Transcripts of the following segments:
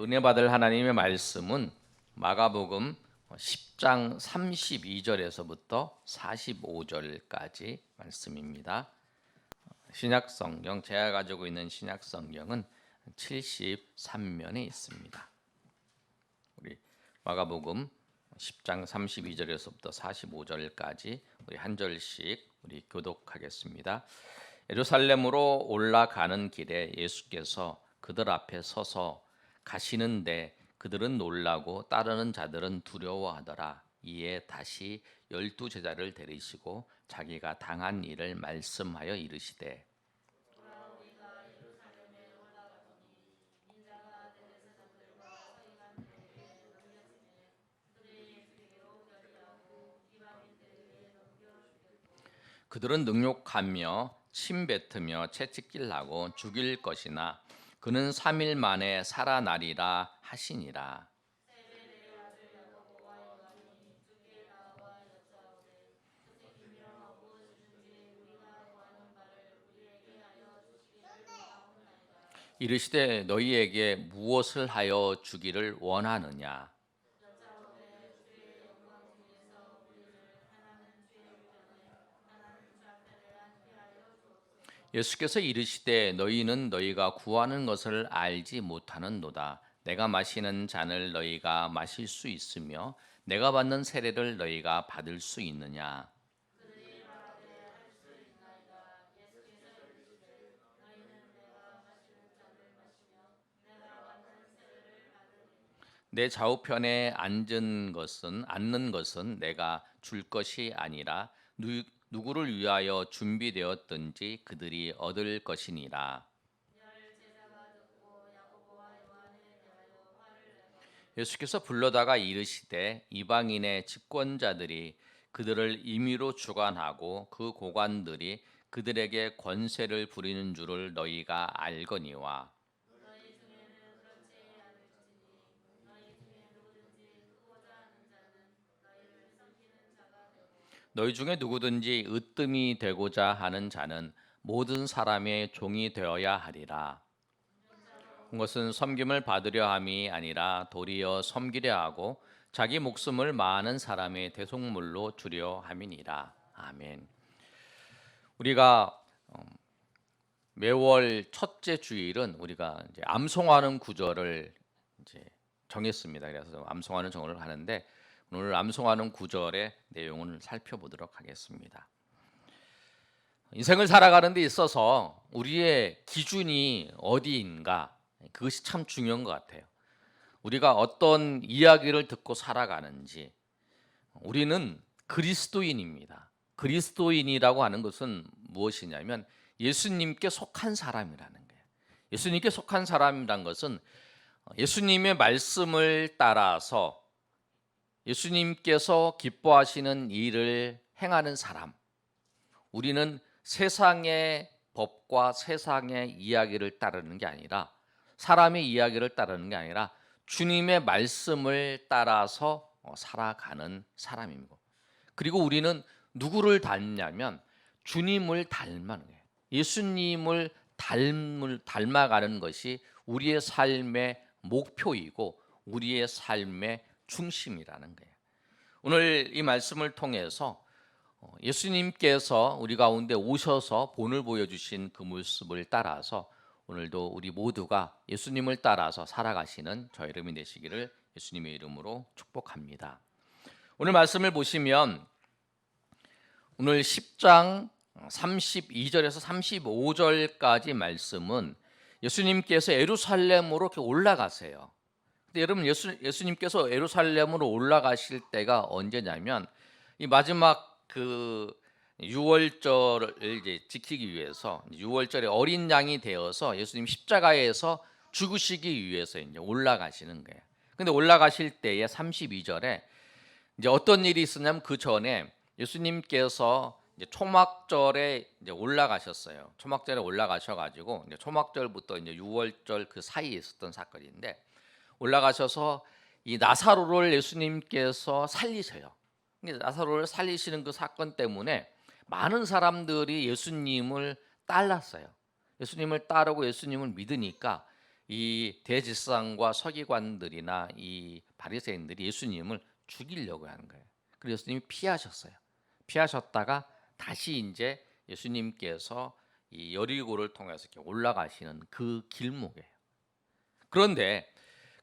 은혜 받을 하나님의 말씀은 마가복음 10장 32절에서부터 45절까지 말씀입니다. 신약 성경, 제가 가지고 있는 신약 성경은 73면에 있습니다. 우리 마가복음 10장 32절에서부터 45절까지 우리 한 절씩 우리 교독하겠습니다. 예루살렘으로 올라가는 길에 예수께서 그들 앞에 서서 가시는데 그들은 놀라고 따르는 자들은 두려워하더라. 이에 다시 12 제자를 데리시고 자기가 당한 일을 말씀하여 이르시되 그들은 능욕하며 침뱉으며 채찍질하고 죽일 것이나 그는 3일 만에 살아나리라 하시니라. 이르시되 너희에게 무엇을 하여 주기를 원하느냐? 예수께서 이르시되 너희는 너희가 구하는 것을 알지 못하는도다. 내가 마시는 잔을 너희가 마실 수 있으며 내가 받는 세례를 너희가 받을 수 있느냐? 내 좌우편에 앉는 것은 내가 줄 것이 아니라 누구를 위하여 준비되었든지 그들이 얻을 것이니라. 예수께서 불러다가 이르시되 이방인의 집권자들이 그들을 임의로 주관하고 그 고관들이 그들에게 권세를 부리는 줄을 너희가 알거니와 너희 중에 누구든지 으뜸이 되고자 하는 자는 모든 사람의 종이 되어야 하리라. 그것은 섬김을 받으려 함이 아니라 도리어 섬기려 하고 자기 목숨을 많은 사람의 대속물로 주려 함이니라. 아멘. 우리가 매월 첫째 주일은 우리가 이제 암송하는 구절을 이제 정했습니다. 그래서 암송하는 정을 하는데 오늘 암송하는 구절의 내용을 살펴보도록 하겠습니다. 인생을 살아가는 데 있어서 우리의 기준이 어디인가 그것이 참 중요한 것 같아요. 우리가 어떤 이야기를 듣고 살아가는지 우리는 그리스도인입니다. 그리스도인이라고 하는 것은 무엇이냐면 예수님께 속한 사람이라는 거예요. 예수님께 속한 사람이란 것은 예수님의 말씀을 따라서 예수님께서 기뻐하시는 일을 행하는 사람. 우리는 세상의 법과 세상의 이야기를 따르는 게 아니라 사람의 이야기를 따르는 게 아니라 주님의 말씀을 따라서 살아가는 사람입니다. 그리고 우리는 누구를 닮냐면 주님을 닮아가는 거예요. 예수님을 닮아가는 것이 우리의 삶의 목표이고 우리의 삶의 중심이라는 거예요. 오늘 이 말씀을 통해서 예수님께서 우리 가운데 오셔서 본을 보여주신 그 모습을 따라서 오늘도 우리 모두가 예수님을 따라서 살아가시는 저의 이름이 되시기를 예수님의 이름으로 축복합니다. 오늘 말씀을 보시면 오늘 10장 32절에서 35절까지 말씀은 예수님께서 예루살렘으로 이렇게 올라가세요. 근데 여러분 예수님께서 예루살렘으로 올라가실 때가 언제냐면 이 마지막 그 유월절을 이제 지키기 위해서 6월절에 어린 양이 되어서 예수님 십자가에서 죽으시기 위해서 이제 올라가시는 거예요. 근데 올라가실 때에 32절에 이제 어떤 일이 있었냐면 그 전에 예수님께서 이제 초막절에 이제 올라가셨어요. 초막절에 올라가셔 가지고 이제 초막절부터 이제 6월절 그 사이에 있었던 사건인데 올라가셔서 이 나사로를 예수님께서 살리세요. 나사로를 살리시는 그 사건 때문에 많은 사람들이 예수님을 따랐어요. 예수님을 따르고 예수님을 믿으니까 이 대제사장과 서기관들이나 이 바리새인들이 예수님을 죽이려고 하는 거예요. 그래서 예수님이 피하셨어요. 피하셨다가 다시 이제 예수님께서 이 여리고를 통해서 이렇게 올라가시는 그 길목이에요. 그런데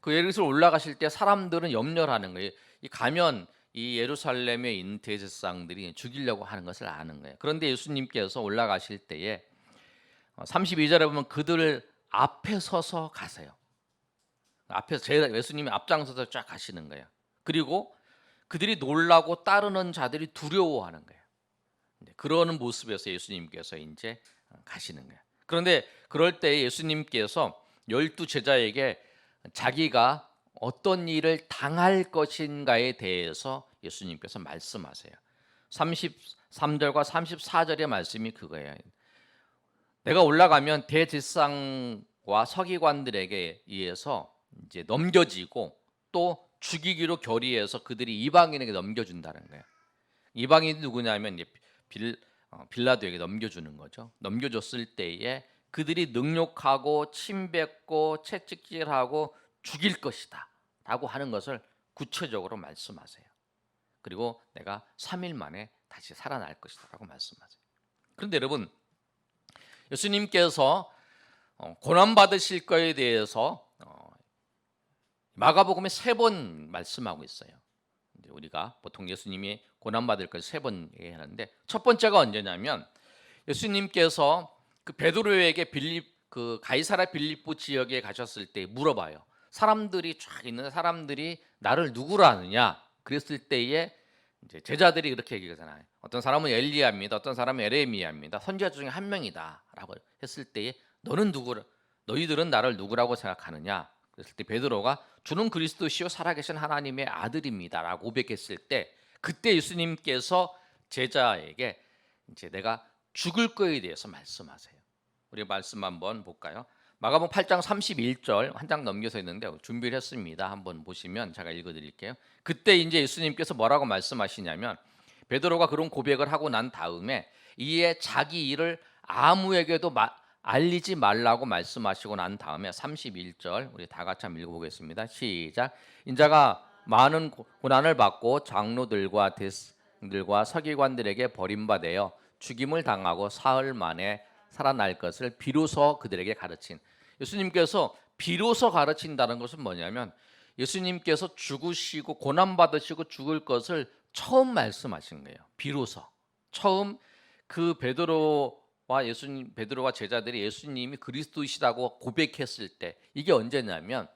그 여리고를 올라가실 때 사람들은 염려를 하는 거예요. 이 가면 이 예루살렘에 있는 대제사장들이 죽이려고 하는 것을 아는 거예요. 그런데 예수님께서 올라가실 때에 32절에 보면 그들을 앞에 서서 가세요. 앞에서 예수님이 앞장서서 쫙 가시는 거예요. 그리고 그들이 놀라고 따르는 자들이 두려워하는 거예요. 그러는 모습에서 예수님께서 이제 가시는 거예요. 그런데 그럴 때 예수님께서 12 제자에게 자기가 어떤 일을 당할 것인가에 대해서 예수님께서 말씀하세요. 33절과 34절의 말씀이 그거예요. 내가 올라가면 대제사장과 서기관들에게 의해서 이제 넘겨지고 또 죽이기로 결의해서 그들이 이방인에게 넘겨준다는 거예요. 이방인이 누구냐면 빌라도에게 넘겨주는 거죠. 넘겨줬을 때에 그들이 능욕하고 침뱉고 채찍질하고 죽일 것이다 라고 하는 것을 구체적으로 말씀하세요. 그리고 내가 3일 만에 다시 살아날 것이다 라고 말씀하세요. 그런데 여러분, 예수님께서 고난받으실 거에 대해서 마가복음에 3번 말씀하고 있어요. 우리가 보통 예수님이 고난받을 걸 3번 얘기하는데, 첫 번째가 언제냐면 예수님께서 그 베드로에게 그 가이사랴 빌립보 지역에 가셨을 때 물어봐요. 사람들이 쫙 있는 사람들이 나를 누구라 하느냐? 그랬을 때에 이제 제자들이 그렇게 얘기하잖아요. 어떤 사람은 엘리야입니다. 어떤 사람은 에레미야입니다. 선지자 중에 한 명이다라고 했을 때에 너희들은 나를 누구라고 생각하느냐? 그랬을 때 베드로가 주는 그리스도시요 살아계신 하나님의 아들입니다라고 고백했을 때, 그때 예수님께서 제자에게 이제 내가 죽을 거에 대해서 말씀하세요. 우리 말씀 한번 볼까요? 마가복음 8장 31절 한 장 넘겨서 있는데 준비를 했습니다. 한번 보시면 제가 읽어드릴게요. 그때 이제 예수님께서 뭐라고 말씀하시냐면, 베드로가 그런 고백을 하고 난 다음에 이에 자기 일을 아무에게도 알리지 말라고 말씀하시고 난 다음에 31절 우리 다 같이 한번 읽어보겠습니다. 시작. 인자가 많은 고난을 받고 장로들과 대들과 서기관들에게 버림받아 죽임을 당하고 사흘 만에 살아날 것을 비로소 그들에게 가르친. 예수님께서 비로소 가르친다는 것은 뭐냐면 예수님께서 죽으시고 고난받으시고 죽을 것을 처음 말씀하신 거예요. 비로소 처음 그 베드로와 제자들이 예수님이 그리스도이시라고 고백했을 때, 이게 언제냐면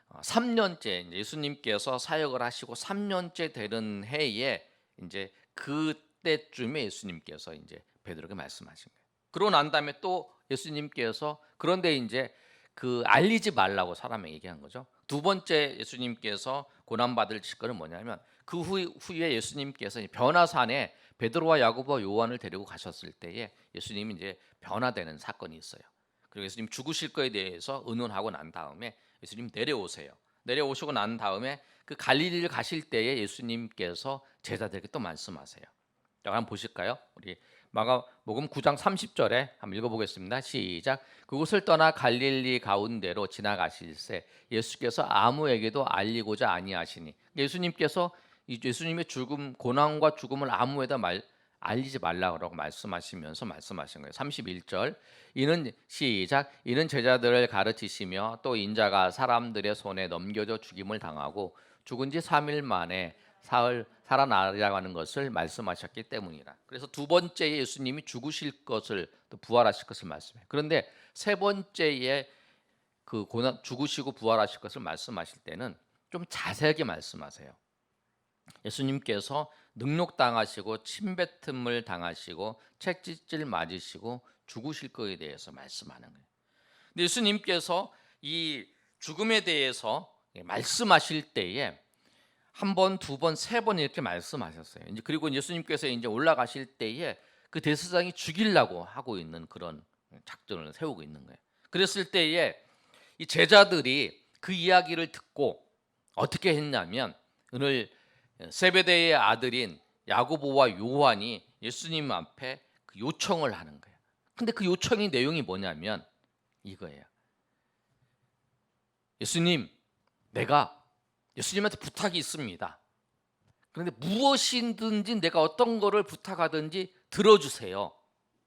3년째 예수님께서 사역을 하시고 3년째 되는 해에 이제 그때쯤에 예수님께서 이제 베드로에게 말씀하신 거예요. 그러고 난 다음에 또 예수님께서 그런데 이제 그 알리지 말라고 사람에게 얘기한 거죠. 두 번째 예수님께서 고난 받을 직거는 뭐냐면 그 후에 예수님께서 변화산에 베드로와 야고보와 요한을 데리고 가셨을 때에 예수님이 이제 변화되는 사건이 있어요. 그리고 예수님 죽으실 거에 대해서 의논하고 난 다음에 예수님 내려오세요. 내려오시고 난 다음에 그 갈릴리를 가실 때에 예수님께서 제자들에게 또 말씀하세요. 자, 한번 보실까요? 우리 마가복음 9장 30절에 한번 읽어보겠습니다. 시작. 그곳을 떠나 갈릴리 가운데로 지나가실새 예수께서 아무에게도 알리고자 아니하시니, 예수님께서 예수님의 죽음, 고난과 죽음을 아무에도 알리지 말라고 말씀하시면서 말씀하신 거예요. 31절. 이는 시작. 이는 제자들을 가르치시며 또 인자가 사람들의 손에 넘겨져 죽임을 당하고 죽은 지 3일 만에 사흘 살아나리라고 하는 것을 말씀하셨기 때문이라. 그래서 두 번째에 예수님이 죽으실 것을 또 부활하실 것을 말씀해요. 그런데 세 번째에 그 죽으시고 부활하실 것을 말씀하실 때는 좀 자세하게 말씀하세요. 예수님께서 능욕당하시고 침뱉음을 당하시고 채찍질 맞으시고 죽으실 것에 대해서 말씀하는 거예요. 근데 예수님께서 이 죽음에 대해서 말씀하실 때에 한 번, 두 번, 세 번 이렇게 말씀하셨어요. 이제 그리고 예수님께서 이제 올라가실 때에 그 대제사장이 죽이려고 하고 있는 그런 작전을 세우고 있는 거예요. 그랬을 때에 이 제자들이 그 이야기를 듣고 어떻게 했냐면, 오늘 세베대의 아들인 야고보와 요한이 예수님 앞에 그 요청을 하는 거예요. 근데 그 요청의 내용이 뭐냐면 이거예요. 예수님, 내가 예수님한테 부탁이 있습니다. 그런데 무엇이든지 내가 어떤 거를 부탁하든지 들어주세요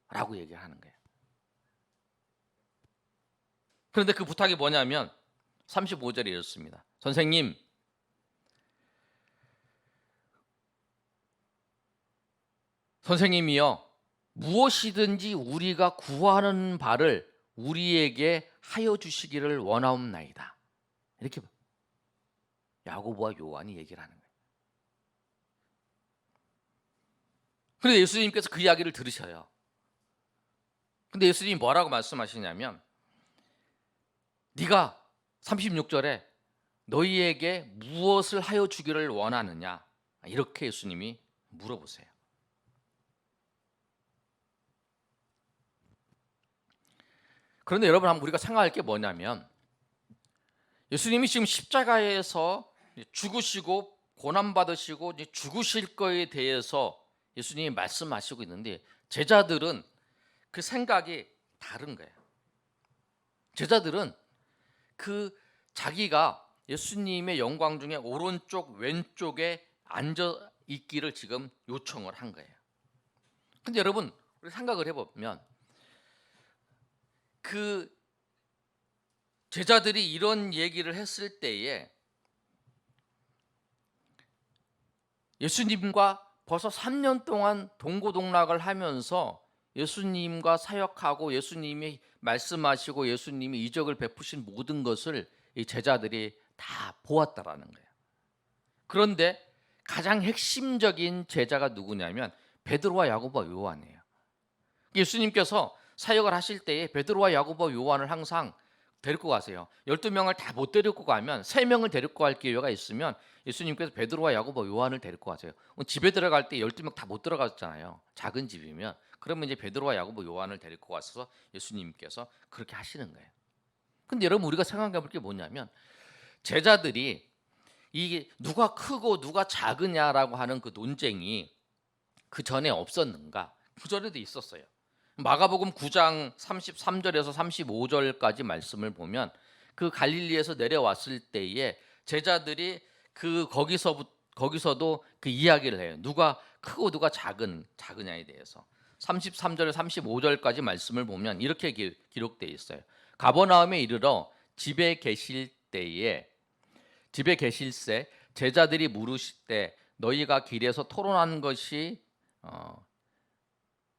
라고 얘기를 하는 거예요. 그런데 그 부탁이 뭐냐면 35절에 이렇습니다. 선생님, 선생님이여, 무엇이든지 우리가 구하는 바를 우리에게 하여 주시기를 원하옵나이다. 이렇게 야고보와 요한이 얘기를 하는 거예요. 그런데 예수님께서 그 이야기를 들으셔요. 근데 예수님이 뭐라고 말씀하시냐면, 네가 36절에 너희에게 무엇을 하여 주기를 원하느냐, 이렇게 예수님이 물어보세요. 그런데 여러분, 한번 우리가 생각할 게 뭐냐면, 예수님이 지금 십자가에서 죽으시고 고난받으시고 이제 죽으실 거에 대해서 예수님이 말씀하시고 있는데, 제자들은 그 생각이 다른 거예요. 제자들은 그 자기가 예수님의 영광 중에 오른쪽 왼쪽에 앉아 있기를 지금 요청을 한 거예요. 근데 여러분, 우리 생각을 해보면 그 제자들이 이런 얘기를 했을 때에 예수님과 벌써 3년 동안 동고동락을 하면서 예수님과 사역하고 예수님이 말씀하시고 예수님이 이적을 베푸신 모든 것을 이 제자들이 다 보았다라는 거예요. 그런데 가장 핵심적인 제자가 누구냐면 베드로와 야고보와 요한이에요. 예수님께서 사역을 하실 때에 베드로와 야고보와 요한을 항상 데리고 가세요. 12명을 다 못 데리고 가면 3명을 데리고 갈 기회가 있으면 예수님께서 베드로와 야고보 요한을 데리고 가세요. 집에 들어갈 때 12명 다 못 들어갔잖아요. 작은 집이면. 그러면 이제 베드로와 야고보 요한을 데리고 가서 예수님께서 그렇게 하시는 거예요. 근데 여러분, 우리가 생각해 볼 게 뭐냐면 제자들이 이게 누가 크고 누가 작으냐라고 하는 그 논쟁이 그 전에 없었는가? 그 전에도 있었어요. 마가복음 9장 33절에서 35절까지 말씀을 보면 그 갈릴리에서 내려왔을 때에 제자들이 거기서도 그 이야기를 해요. 누가 크고 누가 작으냐에 대해서. 33절 35절까지 말씀을 보면 이렇게 기록되어 있어요. 가버나움에 이르러 집에 계실새 제자들이 물으시되 너희가 길에서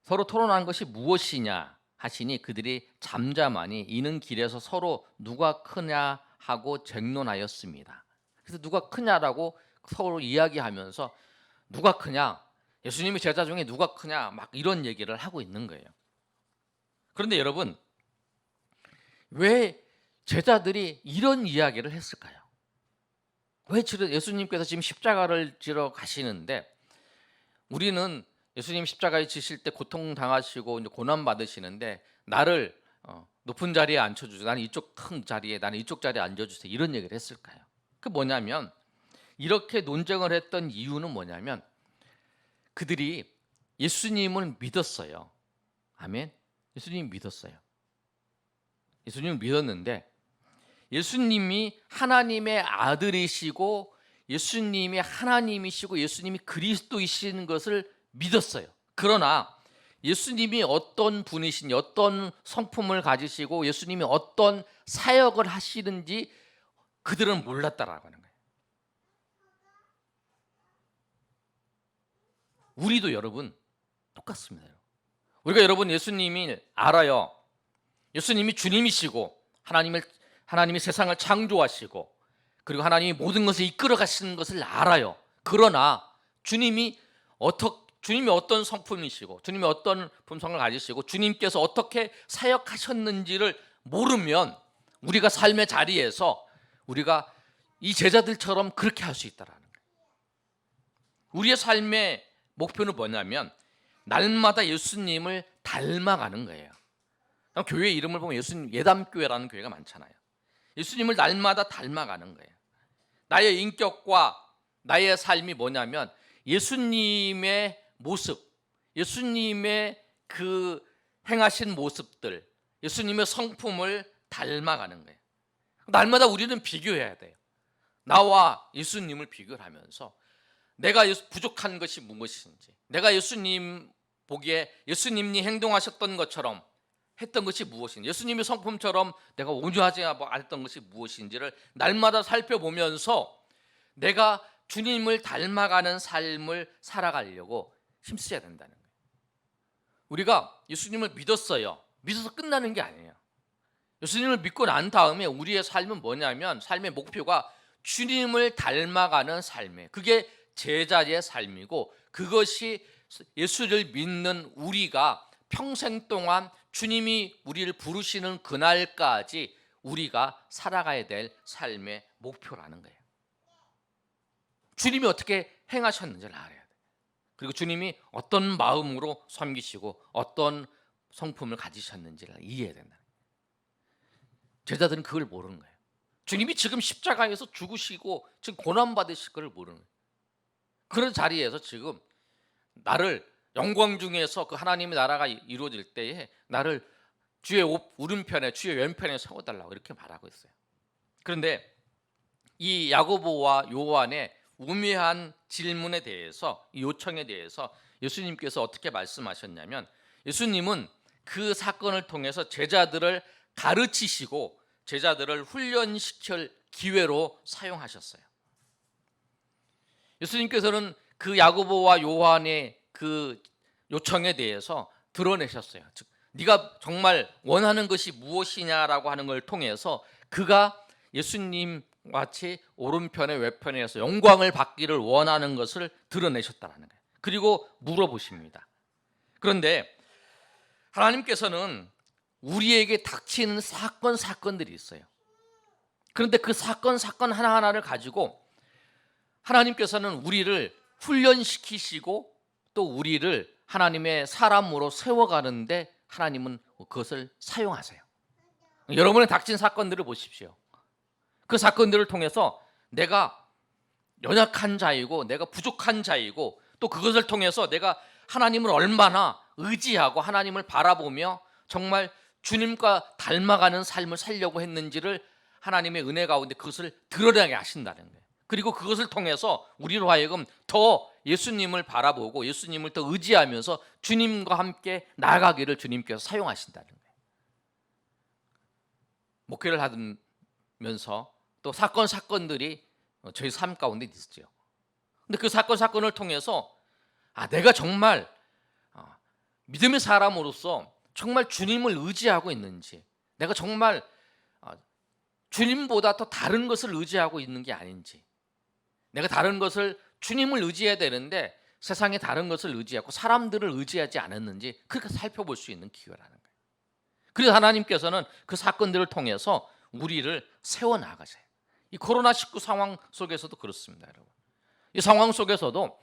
서로 토론한 것이 무엇이냐 하시니 그들이 잠잠하니 이는 길에서 서로 누가 크냐 하고 쟁론하였습니다. 그래서 누가 크냐라고 서로 이야기하면서 누가 크냐, 예수님의 제자 중에 누가 크냐 막 이런 얘기를 하고 있는 거예요. 그런데 여러분, 왜 제자들이 이런 이야기를 했을까요? 왜 예수님께서 지금 십자가를 지러 가시는데 우리는 예수님 십자가에 지실 때 고통당하시고 이제 고난 받으시는데 나를 높은 자리에 앉혀주세요. 나는 이쪽 큰 자리에, 나는 이쪽 자리에 앉아주세요. 이런 얘기를 했을까요? 그 뭐냐면 이렇게 논쟁을 했던 이유는 뭐냐면 그들이 예수님을 믿었어요. 아멘. 예수님 믿었어요. 예수님을 믿었는데 예수님이 하나님의 아들이시고 예수님이 하나님이시고 예수님이 그리스도이신 것을 믿었어요. 그러나 예수님이 어떤 분이신지 어떤 성품을 가지시고 예수님이 어떤 사역을 하시는지 그들은 몰랐다라고 하는 거예요. 우리도 여러분 똑같습니다. 우리가 여러분 예수님이 알아요. 예수님이 주님이시고 하나님이 세상을 창조하시고 그리고 하나님이 모든 것을 이끌어 가시는 것을 알아요. 그러나 주님이 어떤 성품이시고 주님이 어떤 품성을 가지시고 주님께서 어떻게 사역하셨는지를 모르면 우리가 삶의 자리에서 우리가 이 제자들처럼 그렇게 할 수 있다라는 거예요. 우리의 삶의 목표는 뭐냐면 날마다 예수님을 닮아가는 거예요. 교회 이름을 보면 예수님 예담교회라는 교회가 많잖아요. 예수님을 날마다 닮아가는 거예요. 나의 인격과 나의 삶이 뭐냐면 예수님의 모습, 예수님의 그 행하신 모습들, 예수님의 성품을 닮아가는 거예요. 날마다 우리는 비교해야 돼요. 나와 예수님을 비교를 하면서 내가 부족한 것이 무엇인지, 내가 예수님 보기에 예수님이 행동하셨던 것처럼 했던 것이 무엇인지, 예수님의 성품처럼 내가 온유하지 않았던 것이 무엇인지를 날마다 살펴보면서 내가 주님을 닮아가는 삶을 살아가려고 힘써야 된다는 거예요. 우리가 예수님을 믿었어요. 믿어서 끝나는 게 아니에요. 예수님을 믿고 난 다음에 우리의 삶은 뭐냐면, 삶의 목표가 주님을 닮아가는 삶이에요. 그게 제자의 삶이고, 그것이 예수를 믿는 우리가 평생 동안 주님이 우리를 부르시는 그날까지 우리가 살아가야 될 삶의 목표라는 거예요. 주님이 어떻게 행하셨는지를 알아야 돼요. 그리고 주님이 어떤 마음으로 섬기시고 어떤 성품을 가지셨는지를 이해해야 된다. 제자들은 그걸 모르는 거예요. 주님이 지금 십자가에서 죽으시고 지금 고난받으실 걸 모르는 거예요. 그런 자리에서 지금 나를 영광 중에서 그 하나님의 나라가 이루어질 때에 나를 주의 오른편에, 주의 왼편에 세워달라고 이렇게 말하고 있어요. 그런데 이 야고보와 요한의 우매한 질문에 대해서, 이 요청에 대해서 예수님께서 어떻게 말씀하셨냐면, 예수님은 그 사건을 통해서 제자들을 가르치시고 제자들을 훈련시킬 기회로 사용하셨어요. 예수님께서는 그 야고보와 요한의 그 요청에 대해서 드러내셨어요. 즉, 네가 정말 원하는 것이 무엇이냐라고 하는 걸 통해서 그가 예수님 같이 오른편에 왼편에서 영광을 받기를 원하는 것을 드러내셨다는 거예요. 그리고 물어보십니다. 그런데 하나님께서는 우리에게 닥치는 사건들이 있어요. 그런데 그 사건 하나하나를 가지고 하나님께서는 우리를 훈련시키시고 또 우리를 하나님의 사람으로 세워가는데 하나님은 그것을 사용하세요. 여러분의 닥친 사건들을 보십시오. 그 사건들을 통해서 내가 연약한 자이고 내가 부족한 자이고 또 그것을 통해서 내가 하나님을 얼마나 의지하고 하나님을 바라보며 정말 주님과 닮아가는 삶을 살려고 했는지를 하나님의 은혜 가운데 그것을 드러나게 하신다는 거예요. 그리고 그것을 통해서 우리로 하여금 더 예수님을 바라보고 예수님을 더 의지하면서 주님과 함께 나아가기를 주님께서 사용하신다는 거예요. 목회를 하면서 또 사건들이 저희 삶 가운데 있죠. 근데 그 사건을 통해서 내가 정말 믿음의 사람으로서 정말 주님을 의지하고 있는지, 내가 정말 주님보다 더 다른 것을 의지하고 있는 게 아닌지, 내가 다른 것을 주님을 의지해야 되는데 세상에 다른 것을 의지하고 사람들을 의지하지 않았는지 그렇게 살펴볼 수 있는 기회라는 거예요. 그래서 하나님께서는 그 사건들을 통해서 우리를 세워나가세요. 이 코로나19 상황 속에서도 그렇습니다, 여러분. 이 상황 속에서도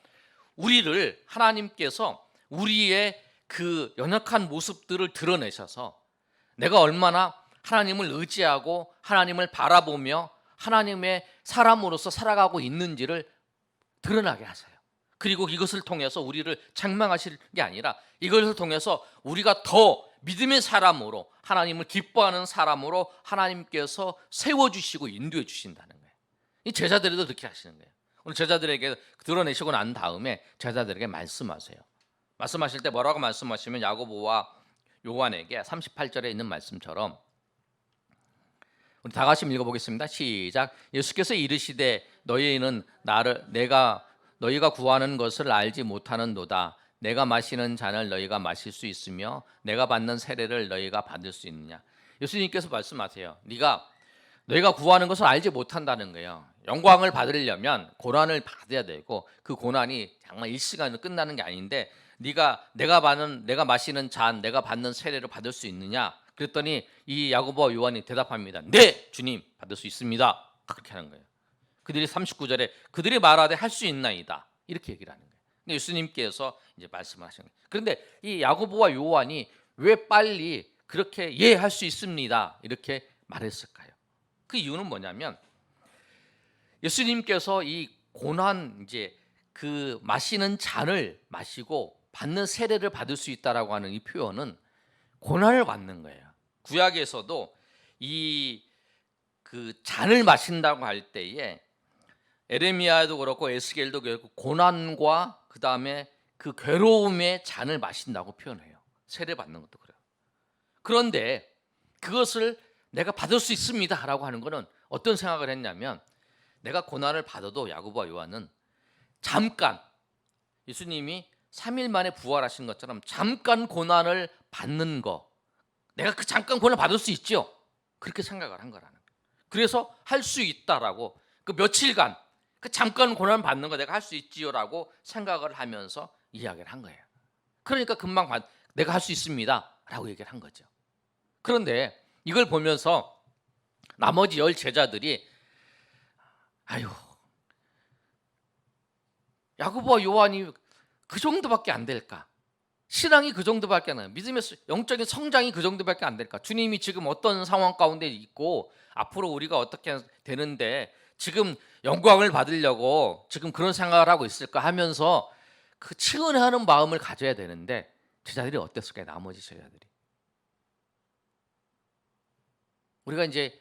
우리를 하나님께서 우리의 그 연약한 모습들을 드러내셔서 내가 얼마나 하나님을 의지하고 하나님을 바라보며 하나님의 사람으로서 살아가고 있는지를 드러나게 하세요. 그리고 이것을 통해서 우리를 책망하실 게 아니라 이것을 통해서 우리가 더 믿음의 사람으로 하나님을 기뻐하는 사람으로 하나님께서 세워주시고 인도해 주신다는 거예요. 이 제자들에도 그렇게 하시는 거예요. 오늘 제자들에게 드러내시고 난 다음에 제자들에게 말씀하세요. 말씀하실 때 뭐라고 말씀하시면 야고보와 요한에게 38절에 있는 말씀처럼 우리 다 같이 읽어보겠습니다. 시작. 예수께서 이르시되 너희는 너희가 구하는 것을 알지 못하는도다. 내가 마시는 잔을 너희가 마실 수 있으며 내가 받는 세례를 너희가 받을 수 있느냐. 예수님께서 말씀하세요. 너희가 구하는 것을 알지 못한다는 거예요. 영광을 받으려면 고난을 받아야 되고 그 고난이 정말 일시간으로 끝나는 게 아닌데 내가 마시는 잔, 내가 받는 세례를 받을 수 있느냐? 그랬더니 이 야고보와 요한이 대답합니다. 네, 주님, 받을 수 있습니다. 그렇게 하는 거예요. 그들이 39절에 그들이 말하되 할 수 있나이다. 이렇게 얘기를 하는 거예요. 근데 예수님께서 이제 말씀을 하시는 거예요. 그런데 이 야고보와 요한이 왜 빨리 그렇게 예, 할 수 있습니다. 이렇게 말했을까요? 그 이유는 뭐냐면 예수님께서 이 고난 이제 그 마시는 잔을 마시고 받는 세례를 받을 수 있다라고 하는 이 표현은 고난을 받는 거예요. 구약에서도 이 그 잔을 마신다고 할 때에 에레미야도 그렇고 에스겔도 그렇고 고난과 그 다음에 그 괴로움의 잔을 마신다고 표현해요. 세례 받는 것도 그래요. 그런데 그것을 내가 받을 수 있습니다라고 하는 것은 어떤 생각을 했냐면, 내가 고난을 받아도 야고보와 요한은 잠깐, 예수님이 3일 만에 부활하신 것처럼 잠깐 고난을 받는 거, 내가 그 잠깐 고난을 받을 수 있죠. 그렇게 생각을 한 거라는 거예요. 그래서 할 수 있다라고, 그 며칠간 그 잠깐 고난 받는 거 내가 할 수 있지요라고 생각을 하면서 이야기를 한 거예요. 그러니까 금방 내가 할 수 있습니다라고 얘기를 한 거죠. 그런데 이걸 보면서 나머지 10 제자들이 아유, 야고보와 요한이 그 정도밖에 안 될까? 신앙이 그 정도밖에 안 돼요. 믿음의 영적인 성장이 그 정도밖에 안 될까? 주님이 지금 어떤 상황 가운데 있고 앞으로 우리가 어떻게 되는데 지금 영광을 받으려고 지금 그런 생각을 하고 있을까 하면서 그 치은하는 마음을 가져야 되는데, 제자들이 어땠을까요? 나머지 제자들이. 우리가 이제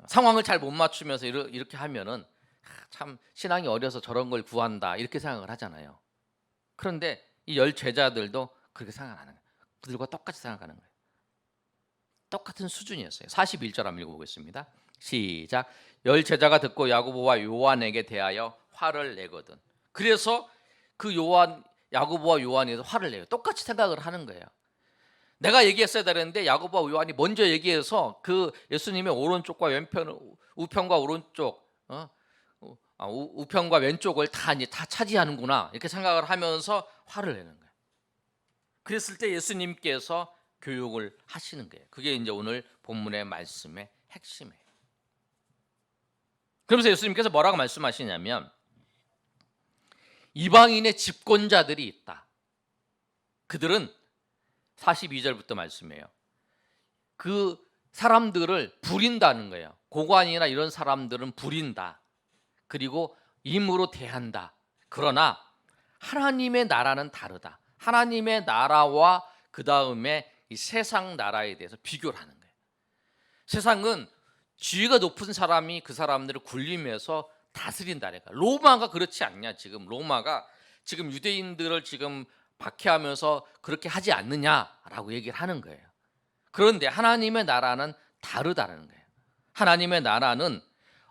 상황을 잘 못 맞추면서 이렇게 하면은 참 신앙이 어려서 저런 걸 구한다 이렇게 생각을 하잖아요. 그런데 이 10 제자들도 그렇게 생각하는 거예요. 그들과 똑같이 생각하는 거예요. 똑같은 수준이었어요. 41절 한번 읽어보겠습니다. 시작. 10 제자가 듣고 야고보와 요한에게 대하여 화를 내거든. 그래서 그 야고보와 요한에서 화를 내요. 똑같이 생각을 하는 거예요. 내가 얘기했어야 되는데 야고보와 요한이 먼저 얘기해서 그 예수님의 오른쪽과 왼편, 우편과 오른쪽, 우편과 왼쪽을 다 차지하는구나 이렇게 생각을 하면서 화를 내는 거예요. 그랬을 때 예수님께서 교육을 하시는 거예요. 그게 이제 오늘 본문의 말씀의 핵심이에요. 그러면서 예수님께서 뭐라고 말씀하시냐면, 이방인의 집권자들이 있다. 그들은 42절부터 말씀해요. 그 사람들을 부린다는 거예요. 고관이나 이런 사람들은 부린다. 그리고 임으로 대한다. 그러나 하나님의 나라는 다르다. 하나님의 나라와 그 다음에 이 세상 나라에 대해서 비교를 하는 거예요. 세상은 지위가 높은 사람이 그 사람들을 굴리면서 다스린다니까. 로마가 그렇지 않냐? 지금 로마가 지금 유대인들을 지금 박해하면서 그렇게 하지 않느냐라고 얘기를 하는 거예요. 그런데 하나님의 나라는 다르다는 거예요. 하나님의 나라는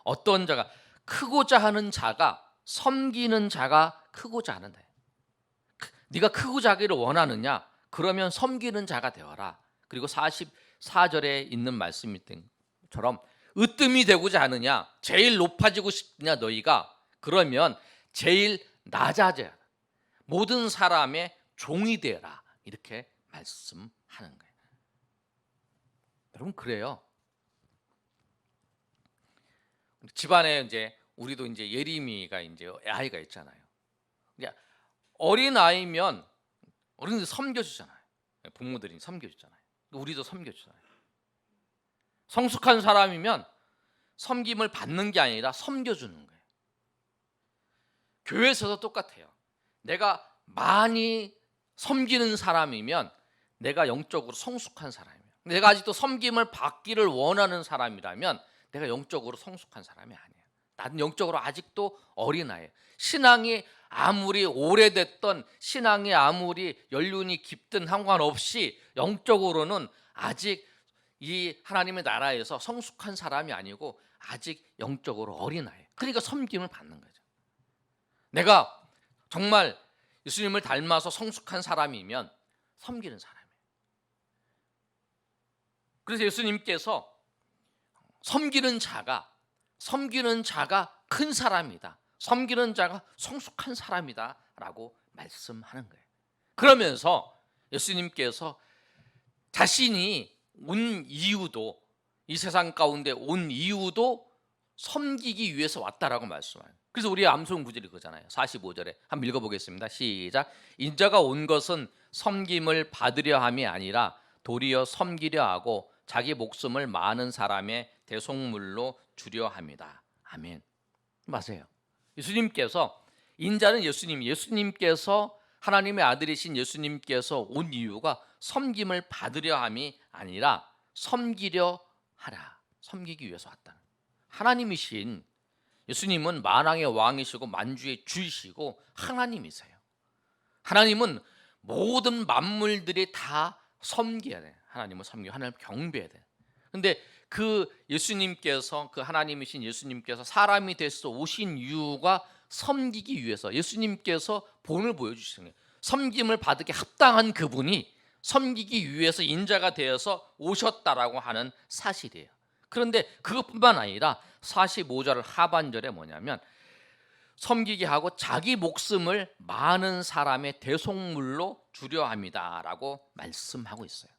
어떤 자가 크고자 하는 자가 섬기는 자가 크고자 하는 거예요. 네가 크고자 하기를 원하느냐? 그러면 섬기는 자가 되어라. 그리고 44절에 있는 말씀처럼 으뜸이 되고자 하느냐? 제일 높아지고 싶냐 너희가? 그러면 제일 낮아져야 돼. 모든 사람의 종이 되라. 이렇게 말씀하는 거예요. 여러분 그래요. 집안에 이제 우리도 이제 예림이가 이제 아이가 있잖아요. 이제 어린 아이면 어른들이 섬겨주잖아요. 부모들이 섬겨주잖아요. 우리도 섬겨주잖아요. 성숙한 사람이면 섬김을 받는 게 아니라 섬겨주는 거예요. 교회에서도 똑같아요. 내가 많이 섬기는 사람이면 내가 영적으로 성숙한 사람이에요. 내가 아직도 섬김을 받기를 원하는 사람이라면 내가 영적으로 성숙한 사람이 아니에요. 나는 영적으로 아직도 어린아이예요. 신앙이 아무리 오래됐던, 신앙이 아무리 연륜이 깊든 상관없이 영적으로는 아직 이 하나님의 나라에서 성숙한 사람이 아니고 아직 영적으로 어린아이예요. 그러니까 섬김을 받는 거죠. 내가 정말 예수님을 닮아서 성숙한 사람이면 섬기는 사람이에요. 그래서 예수님께서 섬기는 자가 큰 사람이다. 섬기는 자가 성숙한 사람이다 라고 말씀하는 거예요. 그러면서 예수님께서 자신이 온 이유도, 이 세상 가운데 온 이유도 섬기기 위해서 왔다라고 말씀해요. 그래서 우리의 암송 구절이 그거잖아요. 45절에 한번 읽어보겠습니다. 시작. 인자가 온 것은 섬김을 받으려 함이 아니라 도리어 섬기려 하고 자기 목숨을 많은 사람의 대속물로 주려 함이다. 아멘. 맞아요. 예수님께서, 인자는 예수님께서 하나님의 아들이신 예수님께서 온 이유가 섬김을 받으려 함이 아니라 섬기려 하라. 섬기기 위해서 왔다. 하나님이신 예수님은 만왕의 왕이시고 만주의 주이시고 하나님이세요. 하나님은 모든 만물들이 다 섬겨야 돼. 하나님을 섬기고 하나님을 경배해야 돼. 근데 그 예수님께서, 그 하나님이신 예수님께서 사람이 돼서 오신 이유가 섬기기 위해서, 예수님께서 본을 보여주시는 거예요. 섬김을 받기 합당한 그분이 섬기기 위해서 인자가 되어서 오셨다라고 하는 사실이에요. 그런데 그것뿐만 아니라 45절 하반절에 뭐냐면 섬기게 하고 자기 목숨을 많은 사람의 대속물로 주려 합니다라고 말씀하고 있어요.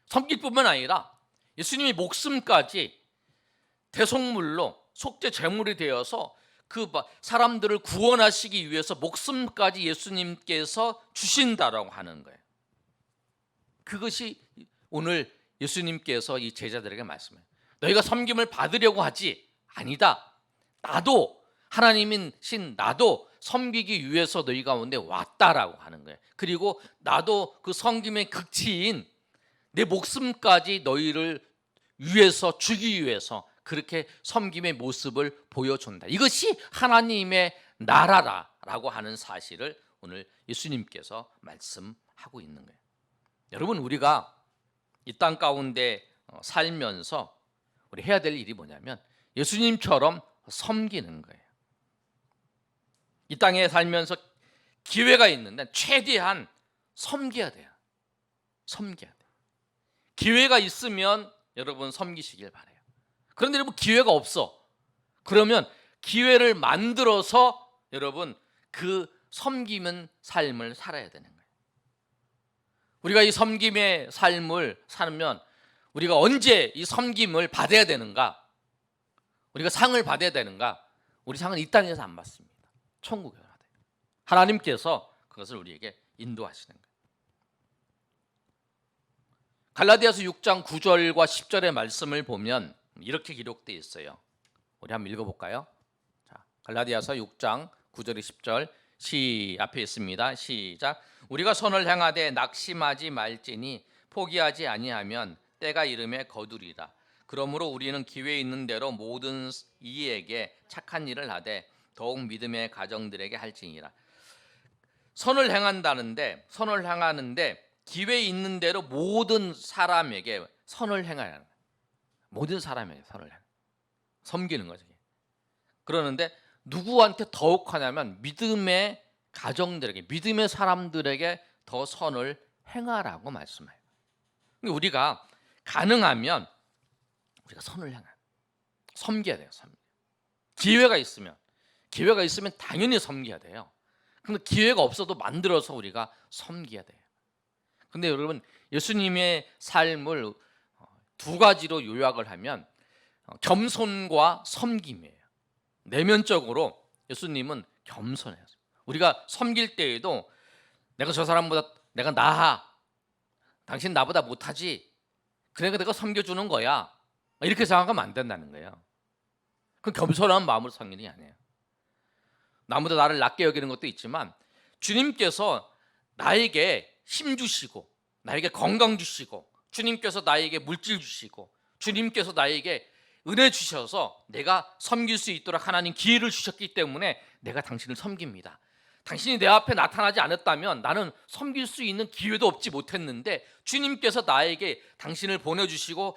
섬길 뿐만 아니라 예수님의 목숨까지 대속물로 속죄 제물이 되어서 그 사람들을 구원하시기 위해서 목숨까지 예수님께서 주신다라고 하는 거예요. 그것이 오늘 예수님께서 이 제자들에게 말씀해요. 너희가 섬김을 받으려고 하지? 아니다. 나도, 하나님이신 나도 섬기기 위해서 너희 가운데 왔다라고 하는 거예요. 그리고 나도 그 섬김의 극치인 내 목숨까지 너희를 위해서 주기 위해서 그렇게 섬김의 모습을 보여준다. 이것이 하나님의 나라라고 하는 사실을 오늘 예수님께서 말씀하고 있는 거예요. 여러분, 우리가 이 땅 가운데 살면서 우리 해야 될 일이 뭐냐면 예수님처럼 섬기는 거예요. 이 땅에 살면서 기회가 있는데 최대한 섬겨야 돼요. 섬겨야 돼요. 기회가 있으면 여러분 섬기시길 바라요. 그런데 여러분 기회가 없어. 그러면 기회를 만들어서 여러분 그 섬기는 삶을 살아야 되는 거예요. 우리가 이 섬김의 삶을 살면 우리가 언제 이 섬김을 받아야 되는가? 우리가 상을 받아야 되는가? 우리 상은 이 땅에서 안 받습니다. 천국에서 받아요. 하나님께서 그것을 우리에게 인도하시는 거예요. 갈라디아서 6장 9절과 10절의 말씀을 보면 이렇게 기록되어 있어요. 우리 한번 읽어볼까요? 자, 갈라디아서 6장 9절에 10절 앞에 있습니다. 시작. 우리가 선을 행하되 낙심하지 말지니 포기하지 아니하면 때가 이름에 거두리라. 그러므로 우리는 기회 있는 대로 모든 이에게 착한 일을 하되 더욱 믿음의 가정들에게 할지니라. 선을 행한다는데, 선을 행하는데 기회 있는 대로 모든 사람에게 선을 행하는 거예요. 모든 사람에게 선을 행하는 거예요. 섬기는 거죠. 그러는데 누구한테 더욱 하냐면 믿음의 가정들에게, 믿음의 사람들에게 더 선을 행하라고 말씀해요. 우리가 가능하면 우리가 선을 행하는, 섬겨야 돼요. 기회가 있으면 당연히 섬겨야 돼요. 근데 기회가 없어도 만들어서 우리가 섬겨야 돼요. 근데 여러분, 예수님의 삶을 두 가지로 요약을 하면 겸손과 섬김이에요. 내면적으로 예수님은 겸손해요. 우리가 섬길 때에도 내가 저 사람보다 내가 나아, 당신 나보다 못하지, 그러니까 내가 섬겨주는 거야, 이렇게 생각하면 안 된다는 거예요. 그건 겸손한 마음으로 섬기는 게 아니에요. 나보다 나를 낮게 여기는 것도 있지만 주님께서 나에게 힘 주시고 나에게 건강 주시고 주님께서 나에게 물질 주시고 주님께서 나에게 은혜 주셔서 내가 섬길 수 있도록 하나님 기회를 주셨기 때문에 내가 당신을 섬깁니다. 당신이 내 앞에 나타나지 않았다면 나는 섬길 수 있는 기회도 얻지 못했는데 주님께서 나에게 당신을 보내주시고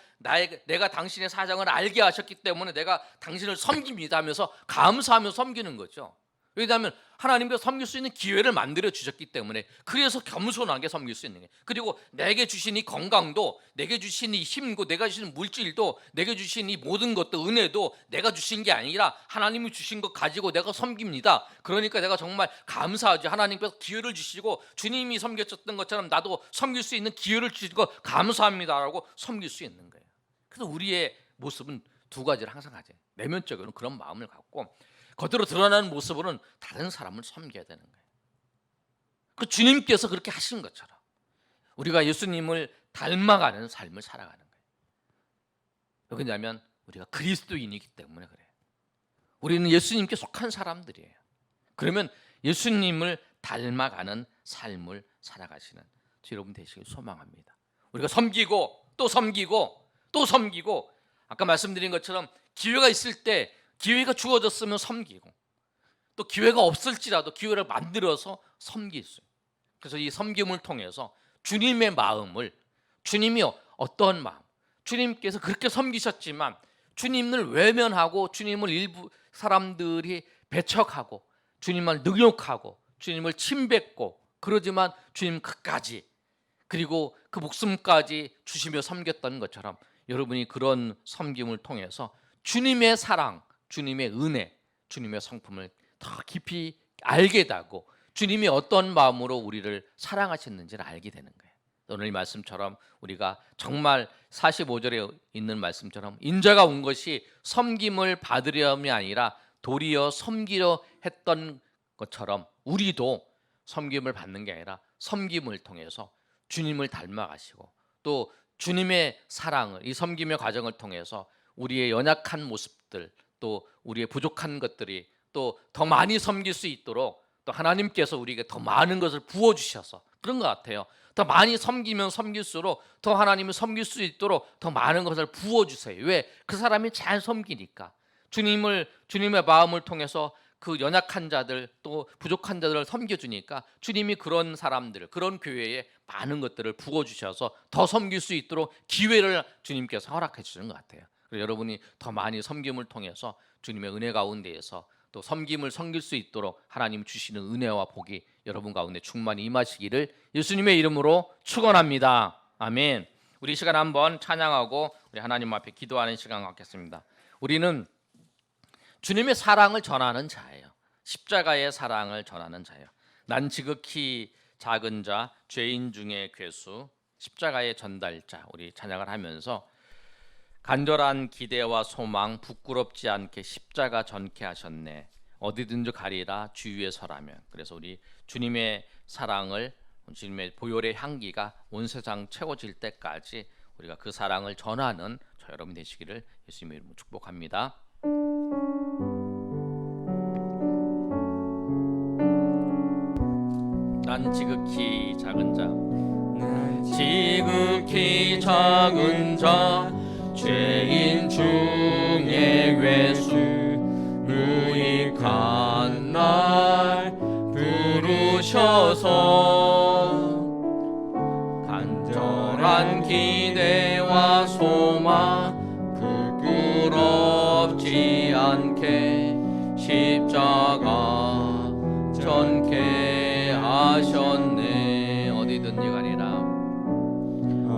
내가 당신의 사정을 알게 하셨기 때문에 내가 당신을 섬깁니다 하면서 감사하며 섬기는 거죠. 왜냐하면 하나님께서 섬길 수 있는 기회를 만들어 주셨기 때문에, 그래서 겸손하게 섬길 수 있는 거예요. 그리고 내게 주신 이 건강도, 내게 주신 이 힘도, 내가 주신 물질도, 내게 주신 이 모든 것도, 은혜도 내가 주신 게 아니라 하나님이 주신 것 가지고 내가 섬깁니다. 그러니까 내가 정말 감사하죠. 하나님께서 기회를 주시고 주님이 섬겼던 것처럼 나도 섬길 수 있는 기회를 주시고 감사합니다라고 섬길 수 있는 거예요. 그래서 우리의 모습은 두 가지를 항상 하죠. 내면적으로는 그런 마음을 갖고 겉으로 드러나는 모습으로는 다른 사람을 섬겨야 되는 거예요. 그 주님께서 그렇게 하신 것처럼 우리가 예수님을 닮아가는 삶을 살아가는 거예요. 왜냐하면 우리가 그리스도인이기 때문에 그래요. 우리는 예수님께 속한 사람들이에요. 그러면 예수님을 닮아가는 삶을 살아가시는 여러분 되시길 소망합니다. 우리가 섬기고 또 섬기고 또 섬기고 아까 말씀드린 것처럼 기회가 있을 때 기회가 주어졌으면 섬기고, 또 기회가 없을지라도 기회를 만들어서 섬길 수 있어요. 그래서 이 섬김을 통해서 주님의 마음을, 주님이 어떤 마음, 주님께서 그렇게 섬기셨지만 주님을 외면하고 주님을 일부 사람들이 배척하고 주님을 능욕하고 주님을 침뱉고, 그러지만 주님 끝까지, 그리고 그 목숨까지 주시며 섬겼던 것처럼 여러분이 그런 섬김을 통해서 주님의 사랑, 주님의 은혜, 주님의 성품을 더 깊이 알게 되고 주님이 어떤 마음으로 우리를 사랑하셨는지를 알게 되는 거예요. 오늘 이 말씀처럼 우리가 정말 45절에 있는 말씀처럼 인자가 온 것이 섬김을 받으려함이 아니라 도리어 섬기려 했던 것처럼 우리도 섬김을 받는 게 아니라 섬김을 통해서 주님을 닮아가시고, 또 주님의 사랑을, 이 섬김의 과정을 통해서 우리의 연약한 모습들, 또 우리의 부족한 것들이 또 더 많이 섬길 수 있도록 또 하나님께서 우리에게 더 많은 것을 부어주셔서 그런 것 같아요. 더 많이 섬기면 섬길수록 더 하나님을 섬길 수 있도록 더 많은 것을 부어주세요. 왜? 그 사람이 잘 섬기니까. 주님의 마음을 통해서 그 연약한 자들, 또 부족한 자들을 섬겨주니까 주님이 그런 사람들, 그런 교회에 많은 것들을 부어주셔서 더 섬길 수 있도록 기회를 주님께서 허락해 주시는 것 같아요. 그래서 여러분이 더 많이 섬김을 통해서 주님의 은혜 가운데에서 또 섬김을 섬길 수 있도록 하나님 주시는 은혜와 복이 여러분 가운데 충만히 임하시기를 예수님의 이름으로 축원합니다. 아멘. 우리 이 시간 한번 찬양하고 우리 하나님 앞에 기도하는 시간 갖겠습니다. 우리는 주님의 사랑을 전하는 자예요. 십자가의 사랑을 전하는 자예요. 난 지극히 작은 자, 죄인 중에 괴수, 십자가의 전달자, 우리 찬양을 하면서 간절한 기대와 소망, 부끄럽지 않게 십자가 전케 하셨네. 어디든지 가리라 주 위에 서라면. 그래서 우리 주님의 사랑을, 주님의 보혈의 향기가 온 세상 채워질 때까지 우리가 그 사랑을 전하는 저 여러분 되시기를 예수님의 이름으로 축복합니다. 난 지극히 작은 자, 난 지극히 작은 자, 죄인 중에 괴수, 무익한 날 부르셔서 간절한 기대와 소망, 부끄럽지 않게 십자가 전케 하셨네. 어디든지 가리라,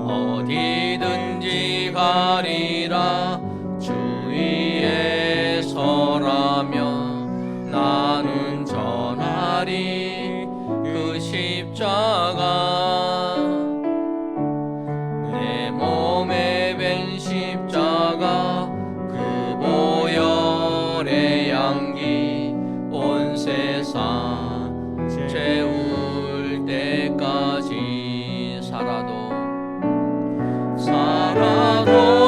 어디든지 가리라 주 위에 서라면 나는 전하리 그 십자가. 내 몸에 밴 십자가, 그 보혈의 향기 온 세상 채울 때까지 살아도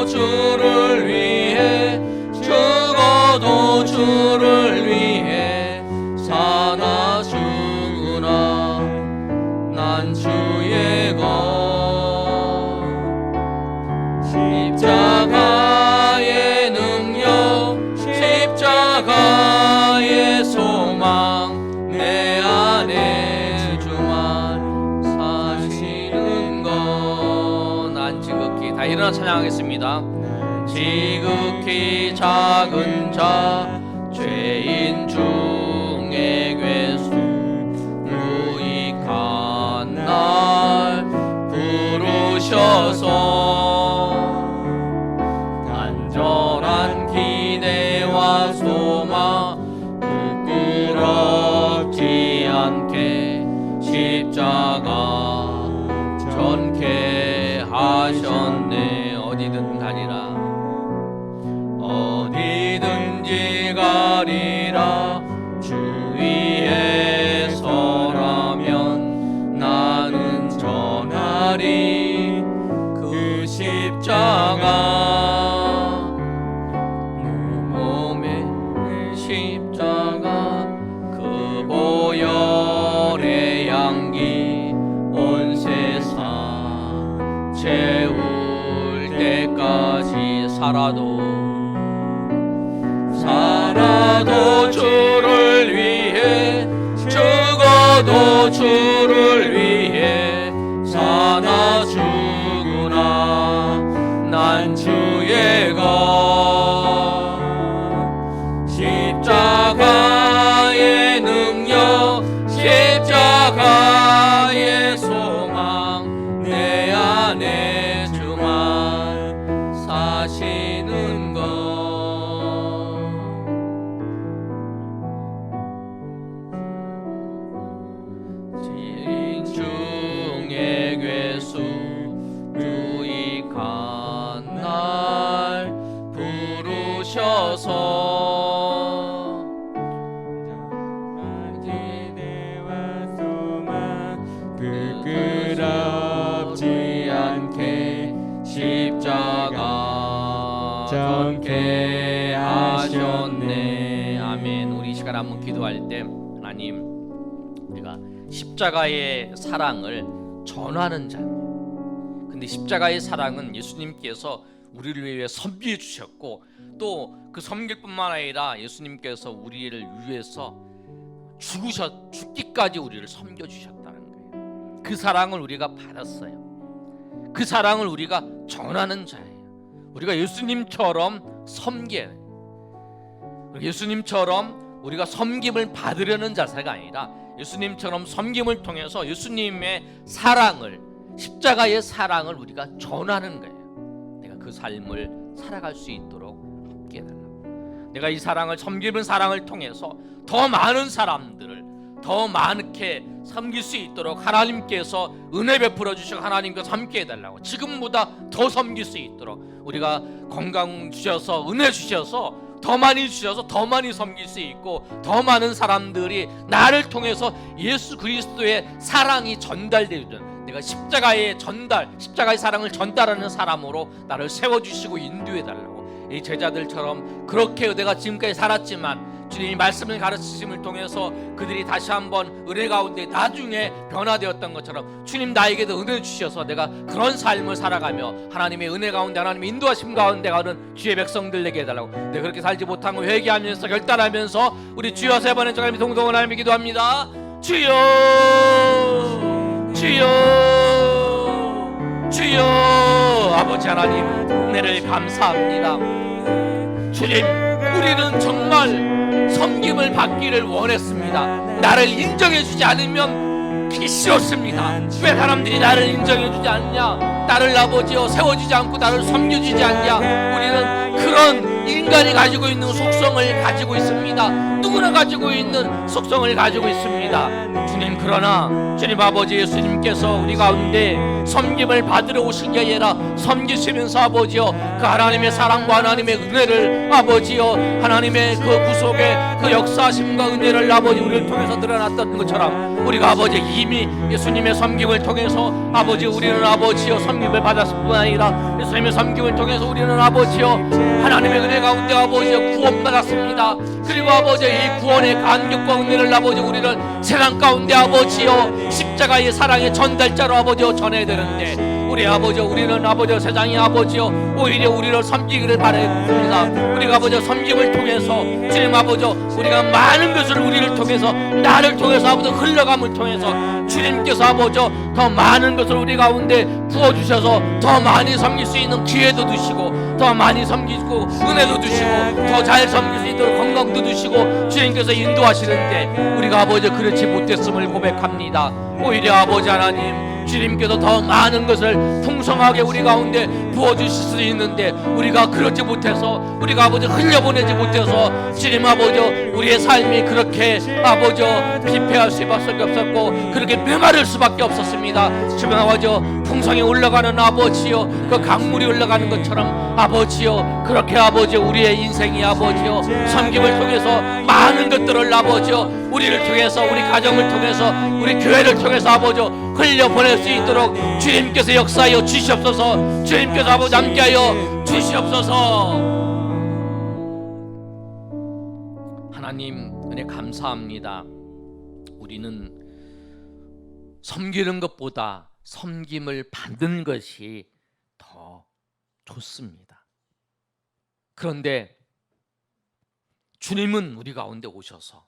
주를 위해, 죽어도 주를 위해 사나 죽으나 난 주의 것. 십자가의 능력, 십자가의 소망, 내 안에 주만 사시는 것. 난 지극히, 다 일어나 찬양하겠습니다. 지극히 작은 자, 죄인 중에 괴수, 무익한 날 부르셔서 간절한 기대와 소망, 부끄럽지 않게 십자가 전케 하셨네. 어디든 가리라, 어디든지 가리라 주 위에 서라면 나는 전하리 그 십자가. 내 몸에 십자가, 그 보혈의 향기 온 세상 채울 때까지 살아도 주를 위해 죽어도 주를 위해 사나 죽으나 난 주의 것 십자가의 능력 십자가의 소망 내 안에 주만 사시는 것 지인 중에 괴수 유익한 날 부르셔서 부끄럽지 않게 십자가 전케 하셨네. 아멘. 우리 이 시간 한번 기도할 때 하나님, 우리가 십자가의 사랑을 전하는 자. 근데 십자가의 사랑은 예수님께서 우리를 위해 섬기해 주셨고 또 그 섬길 뿐만 아니라 예수님께서 우리를 위해서 죽기까지 우리를 섬겨 주셨다는 거예요. 그 사랑을 우리가 받았어요. 그 사랑을 우리가 전하는 자예요. 우리가 예수님처럼 섬겨야 해요. 예수님처럼 우리가 섬김을 받으려는 자세가 아니라 예수님처럼 섬김을 통해서 예수님의 사랑을, 십자가의 사랑을 우리가 전하는 거예요. 내가 그 삶을 살아갈 수 있도록 함께 해달라고. 내가 이 사랑을, 섬기는 사랑을 통해서 더 많은 사람들을 더 많게 섬길 수 있도록 하나님께서 은혜 베풀어 주시고 하나님께서 함께 해달라고. 지금보다 더 섬길 수 있도록 우리가 건강 주셔서 은혜 주셔서 더 많이 주셔서 더 많이 섬길 수 있고 더 많은 사람들이 나를 통해서 예수 그리스도의 사랑이 전달되는, 내가 십자가의 사랑을 전달하는 사람으로 나를 세워주시고 인도해달라고. 이 제자들처럼 그렇게 내가 지금까지 살았지만 주님이 말씀을 가르치심을 통해서 그들이 다시 한번 은혜 가운데 나중에 변화되었던 것처럼 주님 나에게도 은혜 주셔서 내가 그런 삶을 살아가며 하나님의 은혜 가운데, 하나님의 인도하심 가운데 가는 주의 백성들 되게 해달라고. 내가 그렇게 살지 못한 거 회개하면서 결단하면서 우리 주여 세 번의 정함이 동동을 하나님께 기도합니다. 주여 주여 주여. 아버지 하나님 은혜를 감사합니다. 주님, 우리는 정말 섬김을 받기를 원했습니다. 나를 인정해 주지 않으면 그게 싫었습니다. 왜 사람들이 나를 인정해 주지 않냐, 나를 아버지여 세워주지 않고 나를 섬겨주지 않냐. 우리는 그런 인간이 가지고 있는 속성을 가지고 있습니다. 누구나 가지고 있는 속성을 가지고 있습니다. 주님, 그러나 주님 아버지 예수님께서 우리 가운데 섬김을 받으러 오신 게 아니라 섬기시면서 아버지여 그 하나님의 사랑과 하나님의 은혜를 아버지여 하나님의 그 구속의 그 역사하심과 은혜를 아버지 우리를 통해서 드러났던 것처럼 우리가 아버지 이미 예수님의 섬김을 통해서 아버지 우리는 아버지여 섬김을 받았을 뿐 아니라 예수님의 섬김을 통해서 우리는 아버지여 하나님의 은혜 가운데 아버지여 구원받았습니다. 그리고 아버지여 이 구원의 감격과 은혜를 아버지 우리를 세상 가운데 아버지여 십자가의 사랑의 전달자로 아버지여 전해야 되는데 우리 아버지여 우리는 아버지여 세상이 아버지여 오히려 우리를 섬기기를 바랍니다. 우리가 아버지여 섬김을 통해서 주님 아버지여 우리가 많은 것을 우리를 통해서 나를 통해서 아버지여 흘러감을 통해서 주님께서 아버지여 더 많은 것을 우리 가운데 부어주셔서 더 많이 섬길 수 있는 기회도 주시고 더 많이 섬기고 은혜도 주시고 더 잘 섬길 수 있도록 건강도 주시고 주님께서 인도하시는데 우리가 아버지 그렇지 못했음을 고백합니다. 오히려 아버지 하나님 주님께서 더 많은 것을 풍성하게 우리 가운데 부어주실 수 있는데 우리가 그렇지 못해서 우리가 아버지 흘려보내지 못해서 주님 아버지 우리의 삶이 그렇게 아버지 피폐할 수밖에 없었고 그렇게 메마를 수밖에 없었습니다. 주님 아버지 풍성히 올라가는 아버지여 그 강물이 올라가는 것처럼 아버지여 그렇게 아버지 우리의 인생이 아버지여 섬김을 통해서 많은 것들을 아버지여 우리를 통해서 우리 가정을 통해서 우리 교회를 통해서 아버지 흘려보낼 수 있도록 주님께서 역사하여 주시옵소서. 주님께서 아버지 함께하여 주시옵소서. 하나님 은혜 감사합니다. 우리는 섬기는 것보다 섬김을 받는 것이 더 좋습니다. 그런데 주님은 우리 가운데 오셔서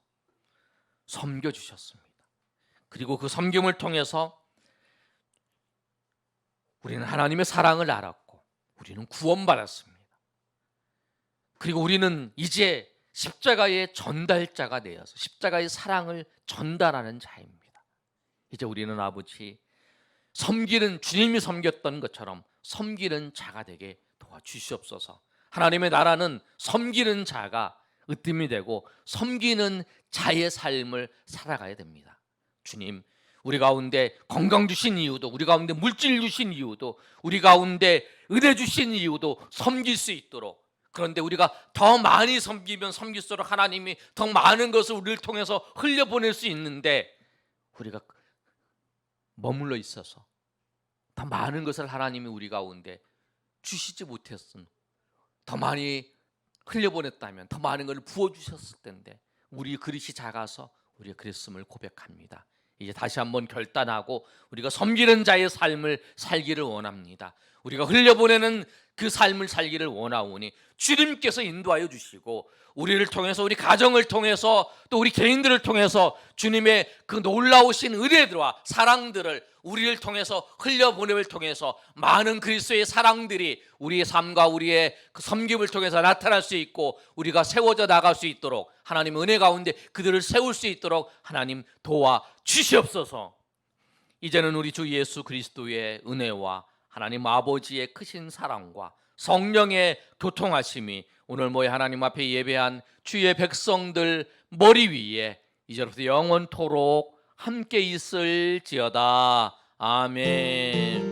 섬겨주셨습니다. 그리고 그 섬김을 통해서 우리는 하나님의 사랑을 알았고 우리는 구원받았습니다. 그리고 우리는 이제 십자가의 전달자가 되어서 십자가의 사랑을 전달하는 자입니다. 이제 우리는 아버지 섬기는, 주님이 섬겼던 것처럼 섬기는 자가 되게 도와주시옵소서. 하나님의 나라는 섬기는 자가 으뜸이 되고 섬기는 자의 삶을 살아가야 됩니다. 주님, 우리 가운데 건강 주신 이유도, 우리 가운데 물질 주신 이유도, 우리 가운데 은혜 주신 이유도 섬길 수 있도록, 그런데 우리가 더 많이 섬기면 섬길수록 하나님이 더 많은 것을 우리를 통해서 흘려보낼 수 있는데 우리가 머물러 있어서 더 많은 것을 하나님이 우리 가운데 주시지 못했음, 더 많이 흘려보냈다면 더 많은 것을 부어주셨을 텐데 우리 그릇이 작아서 우리가 그랬음을 고백합니다. 이제 다시 한번 결단하고 우리가 섬기는 자의 삶을 살기를 원합니다. 우리가 흘려보내는 그 삶을 살기를 원하오니 주님께서 인도하여 주시고 우리를 통해서, 우리 가정을 통해서, 또 우리 개인들을 통해서 주님의 그 놀라우신 은혜들과 사랑들을 우리를 통해서 흘려보냄을 통해서 많은 그리스도의 사랑들이 우리의 삶과 우리의 그 섬김을 통해서 나타날 수 있고 우리가 세워져 나갈 수 있도록, 하나님의 은혜 가운데 그들을 세울 수 있도록 하나님 도와 주시옵소서. 이제는 우리 주 예수 그리스도의 은혜와 하나님 아버지의 크신 사랑과 성령의 교통하심이 오늘 모여 하나님 앞에 예배한 주의 백성들 머리 위에 이제부터 영원토록 함께 있을지어다. 아멘.